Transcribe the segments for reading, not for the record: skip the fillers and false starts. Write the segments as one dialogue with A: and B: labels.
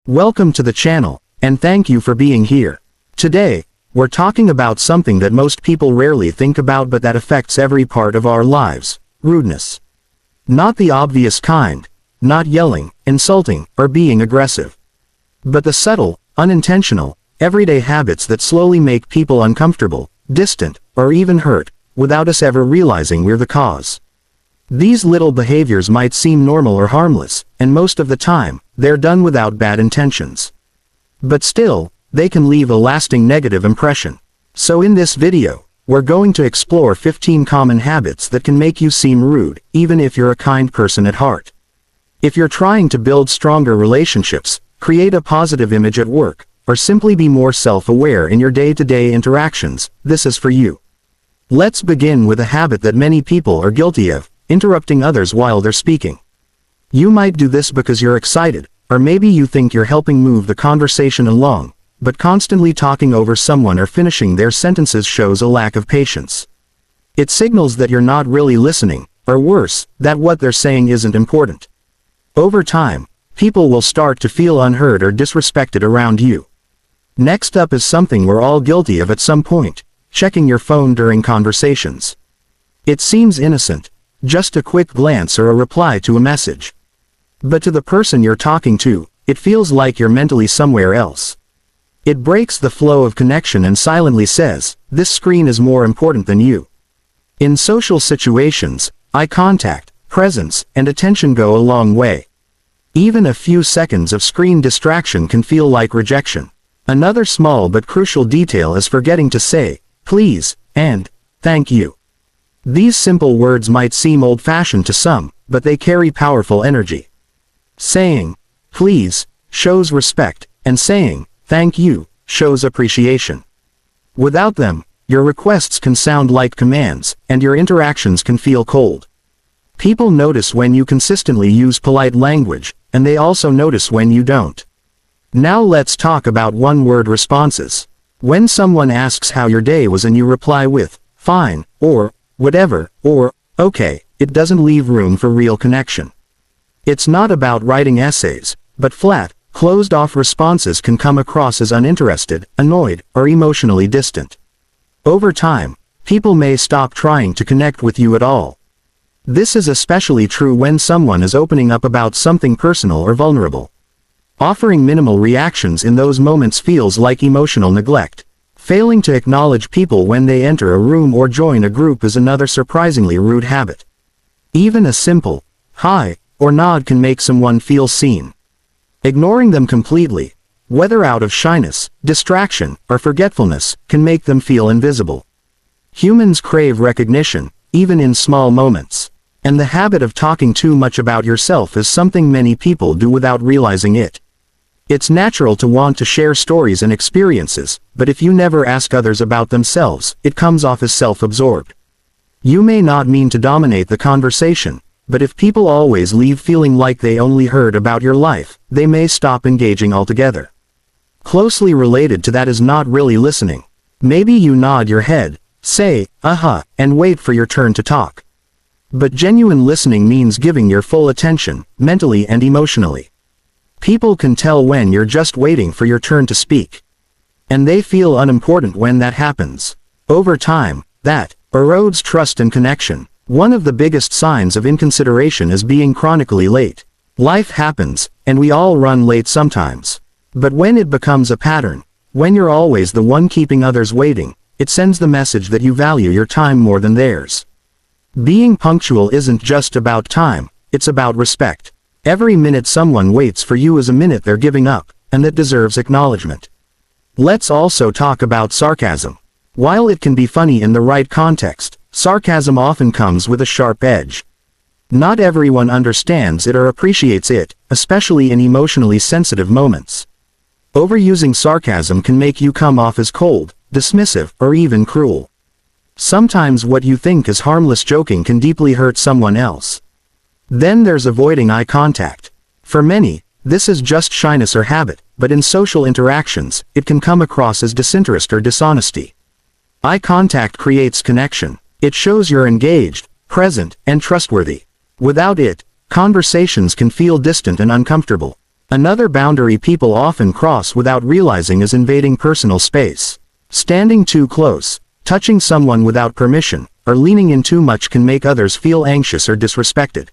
A: Welcome to the channel, and thank you for being here. Today, we're talking about something that most people rarely think about but that affects every part of our lives: rudeness. Not the obvious kind, not yelling, insulting, or being aggressive. But the subtle, unintentional, everyday habits that slowly make people uncomfortable, distant, or even hurt, without us ever realizing we're the cause. These little behaviors might seem normal or harmless, and most of the time, they're done without bad intentions. But still, they can leave a lasting negative impression. So in this video, we're going to explore 15 common habits that can make you seem rude, even if you're a kind person at heart. If you're trying to build stronger relationships, create a positive image at work, or simply be more self-aware in your day-to-day interactions, this is for you. Let's begin with a habit that many people are guilty of: interrupting others while they're speaking. You might do this because you're excited, or maybe you think you're helping move the conversation along, but constantly talking over someone or finishing their sentences shows a lack of patience. It signals that you're not really listening, or worse, that what they're saying isn't important. Over time, people will start to feel unheard or disrespected around you. Next up is something we're all guilty of at some point: checking your phone during conversations. It seems innocent, just a quick glance or a reply to a message. But to the person you're talking to, it feels like you're mentally somewhere else. It breaks the flow of connection and silently says, "This screen is more important than you." In social situations, eye contact, presence, and attention go a long way. Even a few seconds of screen distraction can feel like rejection. Another small but crucial detail is forgetting to say, "Please," and "Thank you." These simple words might seem old-fashioned to some, but they carry powerful energy. Saying, "Please," shows respect, and saying, "Thank you," shows appreciation. Without them, your requests can sound like commands, and your interactions can feel cold. People notice when you consistently use polite language, and they also notice when you don't. Now let's talk about one-word responses. When someone asks how your day was and you reply with, "Fine," or "Whatever," or "Okay," it doesn't leave room for real connection. It's not about writing essays, but flat, closed-off responses can come across as uninterested, annoyed, or emotionally distant. Over time, people may stop trying to connect with you at all. This is especially true when someone is opening up about something personal or vulnerable. Offering minimal reactions in those moments feels like emotional neglect. Failing to acknowledge people when they enter a room or join a group is another surprisingly rude habit. Even a simple "hi" or nod can make someone feel seen. Ignoring them completely, whether out of shyness, distraction, or forgetfulness, can make them feel invisible. Humans crave recognition, even in small moments. And the habit of talking too much about yourself is something many people do without realizing it. It's natural to want to share stories and experiences, but if you never ask others about themselves, it comes off as self-absorbed. You may not mean to dominate the conversation, but if people always leave feeling like they only heard about your life, they may stop engaging altogether. Closely related to that is not really listening. Maybe you nod your head, say, "Uh-huh," and wait for your turn to talk. But genuine listening means giving your full attention, mentally and emotionally. People can tell when you're just waiting for your turn to speak. And they feel unimportant when that happens. Over time, that erodes trust and connection. One of the biggest signs of inconsideration is being chronically late. Life happens, and we all run late sometimes. But when it becomes a pattern, when you're always the one keeping others waiting, it sends the message that you value your time more than theirs. Being punctual isn't just about time, it's about respect. Every minute someone waits for you is a minute they're giving up, and that deserves acknowledgement. Let's also talk about sarcasm. While it can be funny in the right context, sarcasm often comes with a sharp edge. Not everyone understands it or appreciates it, especially in emotionally sensitive moments. Overusing sarcasm can make you come off as cold, dismissive, or even cruel. Sometimes what you think is harmless joking can deeply hurt someone else. Then there's avoiding eye contact. For many, this is just shyness or habit, but in social interactions, it can come across as disinterest or dishonesty. Eye contact creates connection. It shows you're engaged, present, and trustworthy. Without it, conversations can feel distant and uncomfortable. Another boundary people often cross without realizing is invading personal space. Standing too close, touching someone without permission, or leaning in too much can make others feel anxious or disrespected.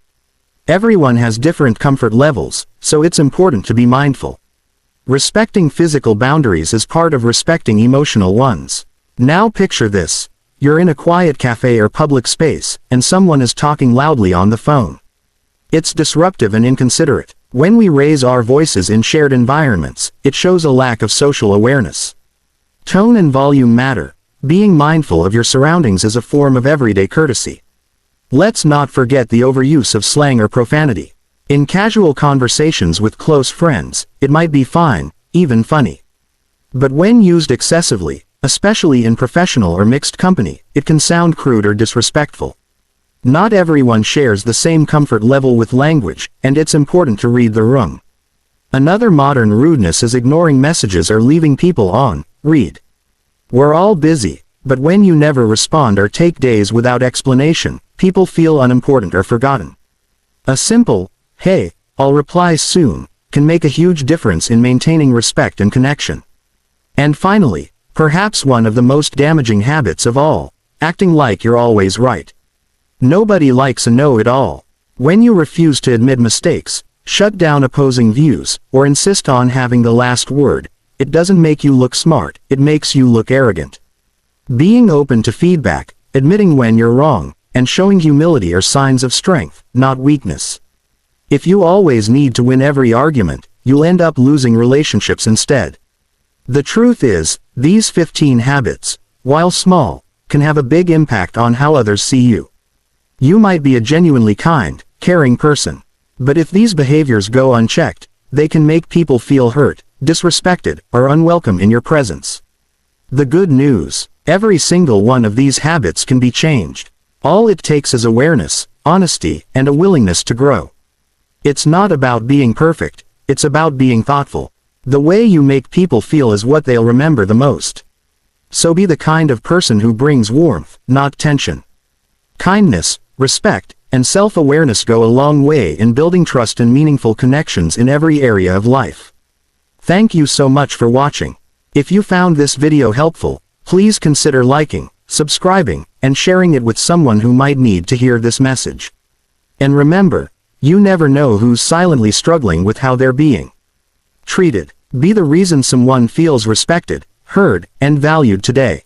A: Everyone has different comfort levels, so it's important to be mindful. Respecting physical boundaries is part of respecting emotional ones. Now picture this. You're in a quiet cafe or public space, and someone is talking loudly on the phone. It's disruptive and inconsiderate. When we raise our voices in shared environments, it shows a lack of social awareness. Tone and volume matter. Being mindful of your surroundings is a form of everyday courtesy. Let's not forget the overuse of slang or profanity. In casual conversations with close friends, it might be fine, even funny. But when used excessively, especially in professional or mixed company, it can sound crude or disrespectful. Not everyone shares the same comfort level with language, and it's important to read the room. Another modern rudeness is ignoring messages or leaving people on read. We're all busy, but when you never respond or take days without explanation, people feel unimportant or forgotten. A simple, "Hey, I'll reply soon," can make a huge difference in maintaining respect and connection. And finally, perhaps one of the most damaging habits of all, acting like you're always right. Nobody likes a know-it-all. When you refuse to admit mistakes, shut down opposing views, or insist on having the last word, it doesn't make you look smart, it makes you look arrogant. Being open to feedback, admitting when you're wrong, and showing humility are signs of strength, not weakness. If you always need to win every argument, you'll end up losing relationships instead. The truth is, these 15 habits, while small, can have a big impact on how others see you. You might be a genuinely kind, caring person, but if these behaviors go unchecked, they can make people feel hurt, disrespected, or unwelcome in your presence. The good news: every single one of these habits can be changed. All it takes is awareness, honesty, and a willingness to grow. It's not about being perfect, it's about being thoughtful. The way you make people feel is what they'll remember the most. So be the kind of person who brings warmth, not tension. Kindness, respect, and self-awareness go a long way in building trust and meaningful connections in every area of life. Thank you so much for watching. If you found this video helpful, please consider liking, subscribing, and sharing it with someone who might need to hear this message. And remember, you never know who's silently struggling with how they're being treated. Be the reason someone feels respected, heard, and valued today.